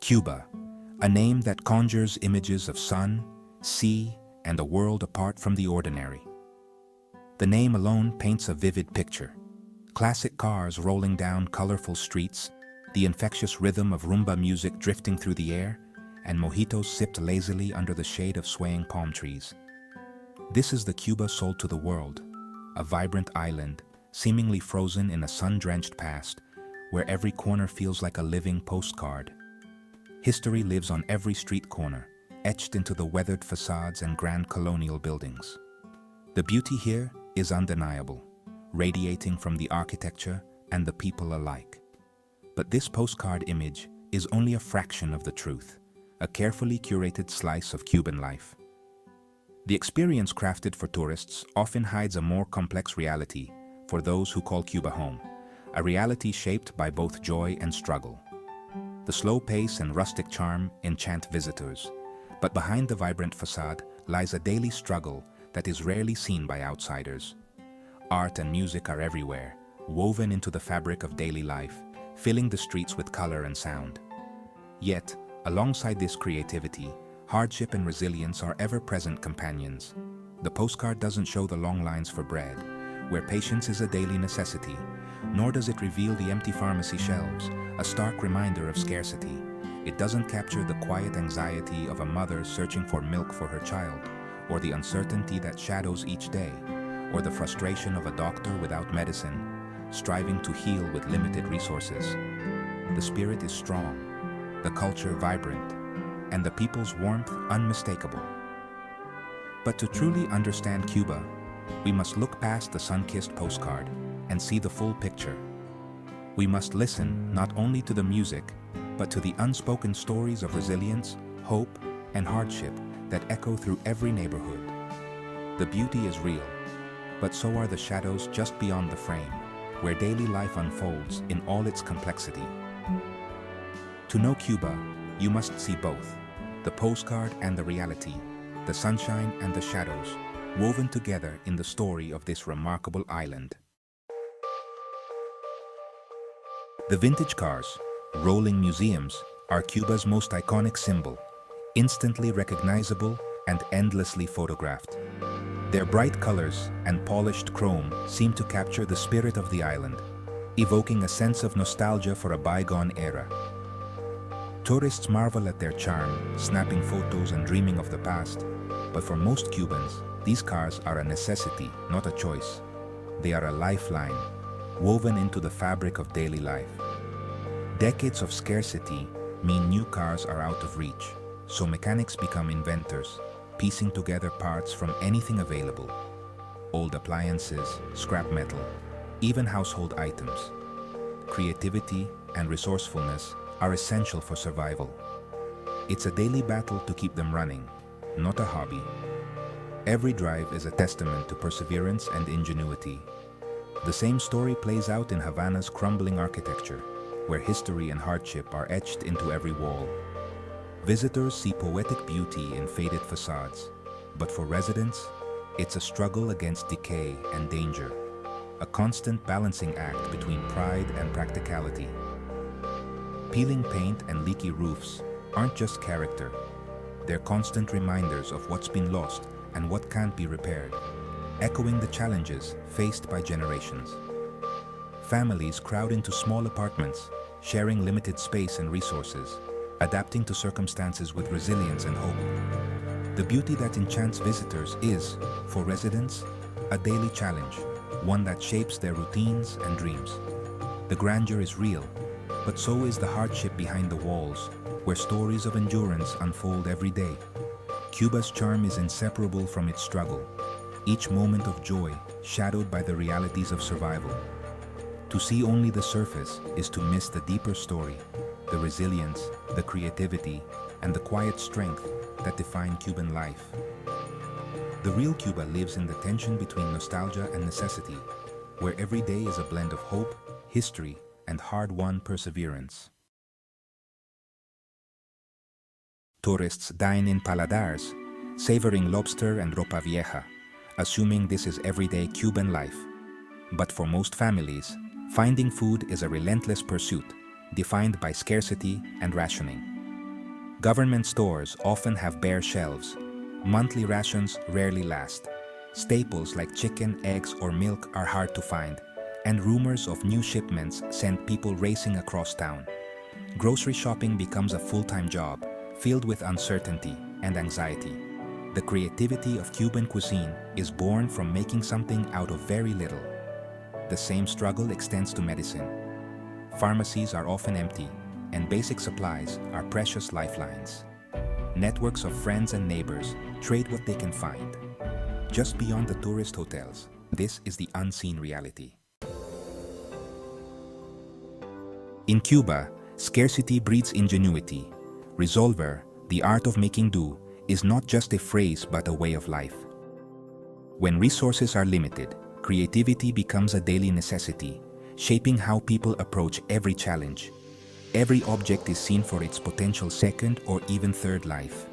Cuba, a name that conjures images of sun, sea, and a world apart from the ordinary. The name alone paints a vivid picture. Classic cars rolling down colorful streets, the infectious rhythm of rumba music drifting through the air, and mojitos sipped lazily under the shade of swaying palm trees. This is the Cuba sold to the world, a vibrant island, seemingly frozen in a sun-drenched past, where every corner feels like a living postcard. History lives on every street corner, etched into the weathered facades and grand colonial buildings. The beauty here is undeniable, radiating from the architecture and the people alike. But this postcard image is only a fraction of the truth, a carefully curated slice of Cuban life. The experience crafted for tourists often hides a more complex reality for those who call Cuba home, a reality shaped by both joy and struggle. The slow pace and rustic charm enchant visitors, but behind the vibrant facade lies a daily struggle that is rarely seen by outsiders. Art and music are everywhere, woven into the fabric of daily life, filling the streets with color and sound. Yet, alongside this creativity, hardship and resilience are ever-present companions. The postcard doesn't show the long lines for bread, where patience is a daily necessity, nor does it reveal the empty pharmacy shelves, a stark reminder of scarcity. It doesn't capture the quiet anxiety of a mother searching for milk for her child, or the uncertainty that shadows each day, or the frustration of a doctor without medicine, striving to heal with limited resources. The spirit is strong, the culture vibrant, and the people's warmth unmistakable. But to truly understand Cuba, we must look past the sun-kissed postcard and see the full picture. We must listen not only to the music, but to the unspoken stories of resilience, hope, and hardship that echo through every neighborhood. The beauty is real, but so are the shadows just beyond the frame, where daily life unfolds in all its complexity. To know Cuba, you must see both, the postcard and the reality, the sunshine and the shadows, woven together in the story of this remarkable island. The vintage cars, rolling museums, are Cuba's most iconic symbol, instantly recognizable and endlessly photographed. Their bright colors and polished chrome seem to capture the spirit of the island, evoking a sense of nostalgia for a bygone era. Tourists marvel at their charm, snapping photos and dreaming of the past, but for most Cubans, these cars are a necessity, not a choice. They are a lifeline, woven into the fabric of daily life. Decades of scarcity mean new cars are out of reach, so mechanics become inventors, piecing together parts from anything available. Old appliances, scrap metal, even household items. Creativity and resourcefulness are essential for survival. It's a daily battle to keep them running, not a hobby. Every drive is a testament to perseverance and ingenuity. The same story plays out in Havana's crumbling architecture, where history and hardship are etched into every wall. Visitors see poetic beauty in faded facades, but for residents, it's a struggle against decay and danger, a constant balancing act between pride and practicality. Peeling paint and leaky roofs aren't just character, they're constant reminders of what's been lost and what can't be repaired, echoing the challenges faced by generations. Families crowd into small apartments, sharing limited space and resources, adapting to circumstances with resilience and hope. The beauty that enchants visitors is, for residents, a daily challenge, one that shapes their routines and dreams. The grandeur is real, but so is the hardship behind the walls, where stories of endurance unfold every day. Cuba's charm is inseparable from its struggle, each moment of joy shadowed by the realities of survival. To see only the surface is to miss the deeper story, the resilience, the creativity, and the quiet strength that define Cuban life. The real Cuba lives in the tension between nostalgia and necessity, where every day is a blend of hope, history, and hard-won perseverance. Tourists dine in paladars, savoring lobster and ropa vieja, assuming this is everyday Cuban life. But for most families, finding food is a relentless pursuit, defined by scarcity and rationing. Government stores often have bare shelves. Monthly rations rarely last. Staples like chicken, eggs, or milk are hard to find, and rumors of new shipments send people racing across town. Grocery shopping becomes a full-time job, filled with uncertainty and anxiety. The creativity of Cuban cuisine is born from making something out of very little. The same struggle extends to medicine. Pharmacies are often empty, and basic supplies are precious lifelines. Networks of friends and neighbors trade what they can find. Just beyond the tourist hotels, this is the unseen reality. In Cuba, scarcity breeds ingenuity. Resolver, the art of making do, is not just a phrase but a way of life. When resources are limited, creativity becomes a daily necessity, shaping how people approach every challenge. Every object is seen for its potential second or even third life.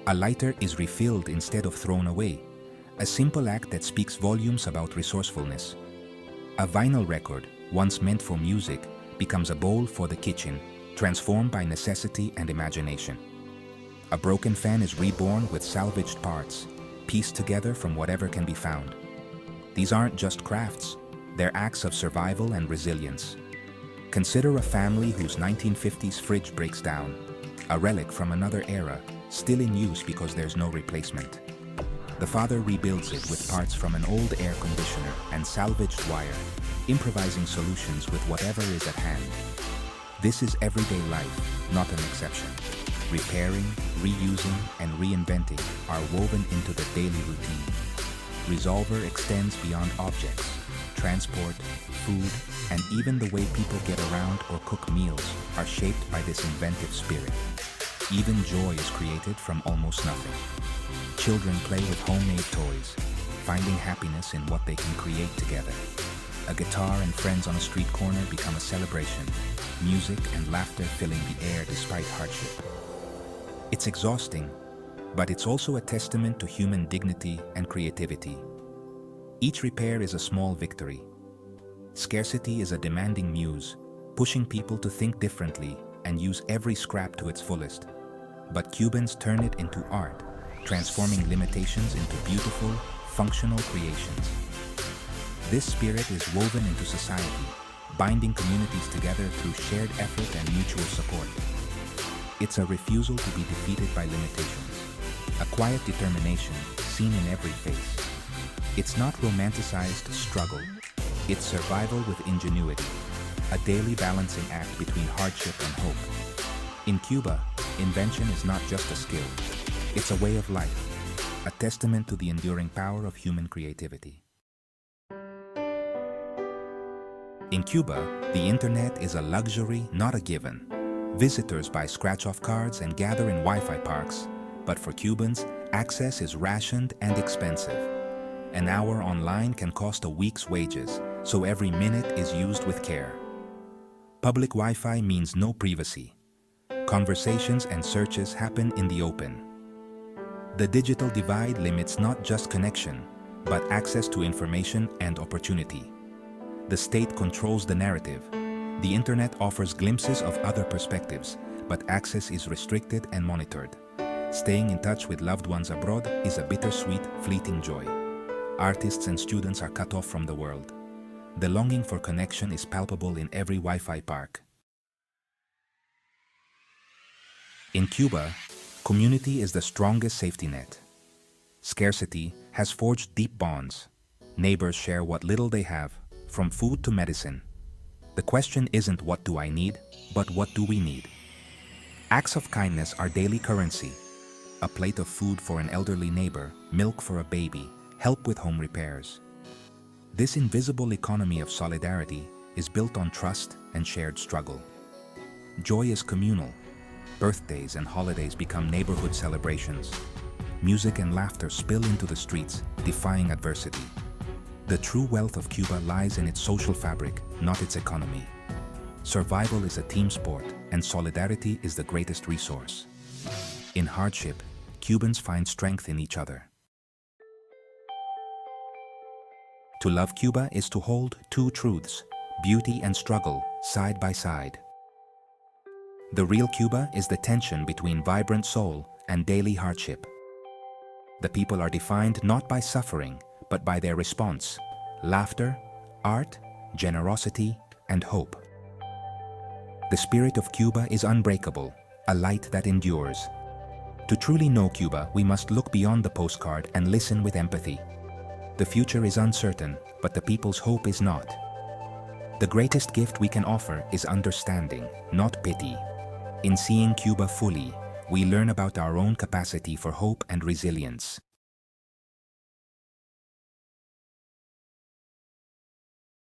A lighter is refilled instead of thrown away, a simple act that speaks volumes about resourcefulness. A vinyl record, once meant for music, becomes a bowl for the kitchen, transformed by necessity and imagination. A broken fan is reborn with salvaged parts, pieced together from whatever can be found. These aren't just crafts, they're acts of survival and resilience. Consider a family whose 1950s fridge breaks down, a relic from another era, still in use because there's no replacement. The father rebuilds it with parts from an old air conditioner and salvaged wire, improvising solutions with whatever is at hand. This is everyday life, not an exception. Repairing, reusing, and reinventing are woven into the daily routine. Resolver extends beyond objects. Transport, food, and even the way people get around or cook meals are shaped by this inventive spirit. Even joy is created from almost nothing. Children play with homemade toys, finding happiness in what they can create together. A guitar and friends on a street corner become a celebration, music and laughter filling the air despite hardship. It's exhausting, but it's also a testament to human dignity and creativity. Each repair is a small victory. Scarcity is a demanding muse, pushing people to think differently and use every scrap to its fullest. But Cubans turn it into art, transforming limitations into beautiful, functional creations. This spirit is woven into society, binding communities together through shared effort and mutual support. It's a refusal to be defeated by limitations, a quiet determination seen in every face. It's not romanticized struggle, it's survival with ingenuity, a daily balancing act between hardship and hope. In Cuba, invention is not just a skill, it's a way of life, a testament to the enduring power of human creativity. In Cuba, the internet is a luxury, not a given. Visitors buy scratch-off cards and gather in Wi-Fi parks, but for Cubans, access is rationed and expensive. An hour online can cost a week's wages, so every minute is used with care. Public Wi-Fi means no privacy. Conversations and searches happen in the open. The digital divide limits not just connection, but access to information and opportunity. The state controls the narrative. The internet offers glimpses of other perspectives, but access is restricted and monitored. Staying in touch with loved ones abroad is a bittersweet, fleeting joy. Artists and students are cut off from the world. The longing for connection is palpable in every Wi-Fi park. In Cuba, community is the strongest safety net. Scarcity has forged deep bonds. Neighbors share what little they have, from food to medicine. The question isn't what do I need, but what do we need? Acts of kindness are daily currency. A plate of food for an elderly neighbor, milk for a baby, help with home repairs. This invisible economy of solidarity is built on trust and shared struggle. Joy is communal. Birthdays and holidays become neighborhood celebrations. Music and laughter spill into the streets, defying adversity. The true wealth of Cuba lies in its social fabric, not its economy. Survival is a team sport, and solidarity is the greatest resource. In hardship, Cubans find strength in each other. To love Cuba is to hold two truths, beauty and struggle, side by side. The real Cuba is the tension between vibrant soul and daily hardship. The people are defined not by suffering, but by their response: laughter, art, generosity, and hope. The spirit of Cuba is unbreakable, a light that endures. To truly know Cuba, we must look beyond the postcard and listen with empathy. The future is uncertain, but the people's hope is not. The greatest gift we can offer is understanding, not pity. In seeing Cuba fully, we learn about our own capacity for hope and resilience.